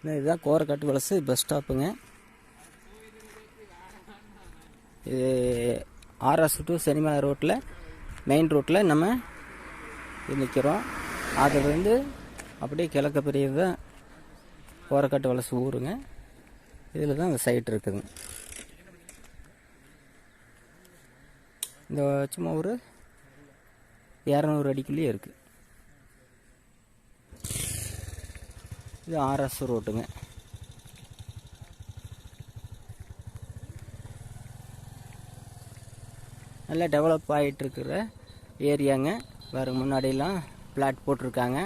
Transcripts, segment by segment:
இதுதான் கோரக்காட்டு வலசு பஸ் ஸ்டாப்புங்க. இது RS to Chennimalai ரோட்டில் மெயின் ரோட்டில் நம்ம நிற்கிறோம். அதுலேருந்து அப்படியே கிழக்க பெரியது தான் கோரக்காட்டு வலசு ஊருங்க. இதில் தான் அந்த சைட் இருக்குதுங்க. இந்த சும்மா ஒரு 200 அடிக்குள்ளேயே இருக்குது. இது ஆர்எஸ் ரோட்டுங்க. நல்லா டெவலப் ஆகிட்டுருக்கிற ஏரியாங்க. வேறு முன்னாடியெல்லாம் பிளாட் போட்டிருக்காங்க.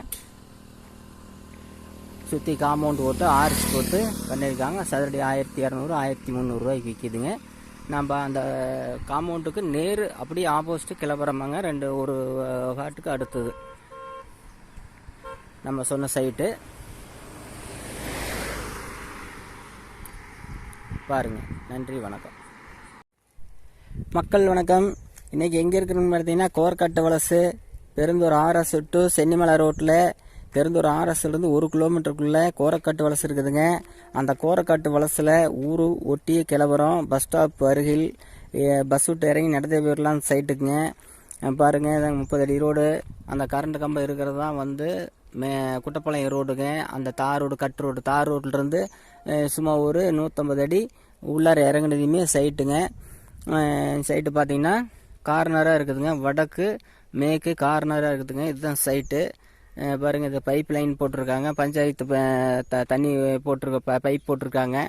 சுற்றி காம்பவுண்ட் போட்டு ஆர்எஸ் போட்டு பண்ணியிருக்காங்க. சதுரடி 1200 1300 ரூபாய்க்கு விற்கிதுங்க. நம்ம அந்த காம்பவுண்டுக்கு நேர் அப்படியே ஆப்போசிட்டு கிளம்புறமாங்க. ஒரு காட்டுக்கு அடுத்தது நம்ம சொன்ன சைட்டு பாருங்கள். நன்றி, வணக்கம். மக்கள் வணக்கம். இன்றைக்கி எங்கே இருக்குன்னு பார்த்தீங்கன்னா கோரக்காட்டு வலசு பெருந்தூர் ஆர்எஸ் டு சென்னிமலை ரோட்டில் பெருந்தூர் ஆர்எஸ்லேருந்து 1 கிலோமீட்டருக்குள்ளே கோரக்காட்டு வலசு இருக்குதுங்க. அந்த கோரக்காட்டு வலசில் ஊர் ஒட்டி கிளம்புறோம். பஸ் ஸ்டாப் அருகில் பஸ் விட்டு இறங்கி நடந்தே போயிடலாம் சைட்டுக்குங்க. பாருங்கள், 30 அடி ரோடு. அந்த கரண்ட் கம்பம் இருக்கிறது தான் வந்து குட்டப்பாளையம் ரோடுங்க. அந்த தார் ரோடு கட் ரோடு தார் ரோட்லேருந்து சும்மா ஒரு 150 அடி உள்ளார இறங்குனதையுமே சைட்டுங்க. சைட்டு பார்த்தீங்கன்னா கார்னராக இருக்குதுங்க. வடக்கு மேற்கு கார்னராக இருக்குதுங்க. இதுதான் சைட்டு. பாருங்கள், இது பைப் லைன் போட்டிருக்காங்க. பஞ்சாயத்து தண்ணி போட்டிருக்க பைப் போட்டிருக்காங்க.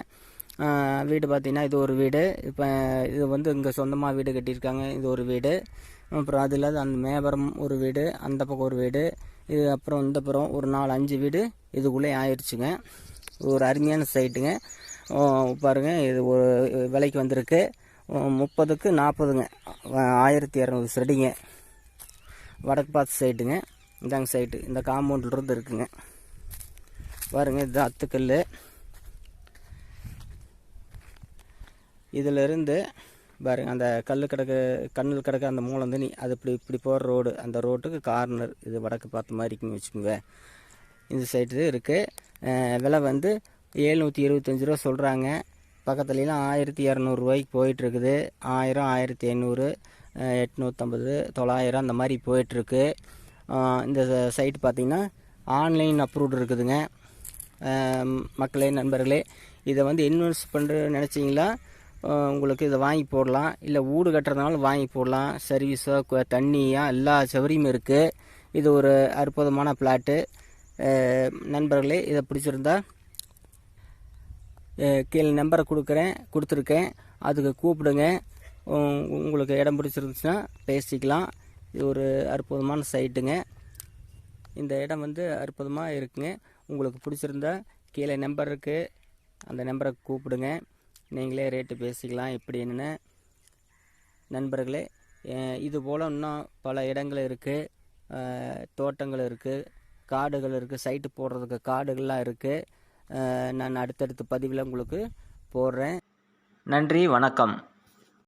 வீடு பார்த்தீங்கன்னா இது ஒரு வீடு. இப்போ இது வந்து இங்கே சொந்தமாக வீடு கட்டியிருக்காங்க. இது ஒரு வீடு. அப்புறம் அது இல்லாத அந்த மேபரம் ஒரு வீடு, அந்த பக்கம் ஒரு வீடு, இது அப்புறம் இந்த புறம் ஒரு 4-5 வீடு இதுக்குள்ளே ஆயிடுச்சுங்க. ஒரு அருமையான சைட்டுங்க. பாருங்கள், இது ஒரு விலைக்கு வந்திருக்கு 30க்கு 40ங்க. 1200 செடிங்க. வடக்கு பார்த்து சைட்டுங்க. இதாங்க சைட்டு. இந்த காம்பவுண்ட்லேருந்து இருக்குங்க. பாருங்கள், இதுதான் அத்துக்கல். இதிலிருந்து பாருங்கள், அந்த கண்ணில் கிடக்க அந்த மூலம் தண்ணி அது இப்படி போகிற ரோடு, அந்த ரோட்டுக்கு கார்னர் இது வடக்கு பார்த்த மாதிரி இருக்குன்னு வச்சுக்கோங்க. இந்த சைட்டு இருக்குது. விலை வந்து 725 ரூபா சொல்கிறாங்க. பக்கத்துலலாம் 1200 ரூபாய்க்கு போயிட்டுருக்குது. 1000, 1500, 850, 900 அந்த மாதிரி போயிட்டுருக்கு. இந்த சைட்டு பார்த்திங்கன்னா ஆன்லைன் அப்ரூவ்டு இருக்குதுங்க. மக்களே, நண்பர்களே, இதை வந்து இன்வெஸ்ட் பண்ணுற நினச்சிங்களா உங்களுக்கு இதை வாங்கி போடலாம். இல்லை வீடு கட்டுறதுனால வாங்கி போடலாம். சர்வீஸோ தண்ணியா எல்லா சௌகரியமும் இருக்குது. இது ஒரு அற்புதமான பிளாட்டு. நண்பர்களே, இதை பிடிச்சிருந்தா கீழே நம்பரை கொடுத்துருக்கேன். அதுக்கு கூப்பிடுங்க. உங்களுக்கு இடம் பிடிச்சிருந்துச்சுன்னா பேசிக்கலாம். இது ஒரு அற்புதமான சைட்டுங்க. இந்த இடம் வந்து அற்புதமாக இருக்குங்க. உங்களுக்கு பிடிச்சிருந்தா கீழே நம்பர் இருக்குது, அந்த நம்பரை கூப்பிடுங்க. நீங்களே ரேட்டு பேசிக்கலாம் எப்படின்னு. நண்பர்களே, இது போல் இன்னும் பல இடங்கள் இருக்குது. தோட்டங்கள் இருக்குது, காடுகள் இருக்குது, சைட்டு போடுறதுக்கு காடுகள்லாம் இருக்குது. நான் அடுத்தடுத்த பதிவில் உங்களுக்கு போடுறேன். நன்றி, வணக்கம்.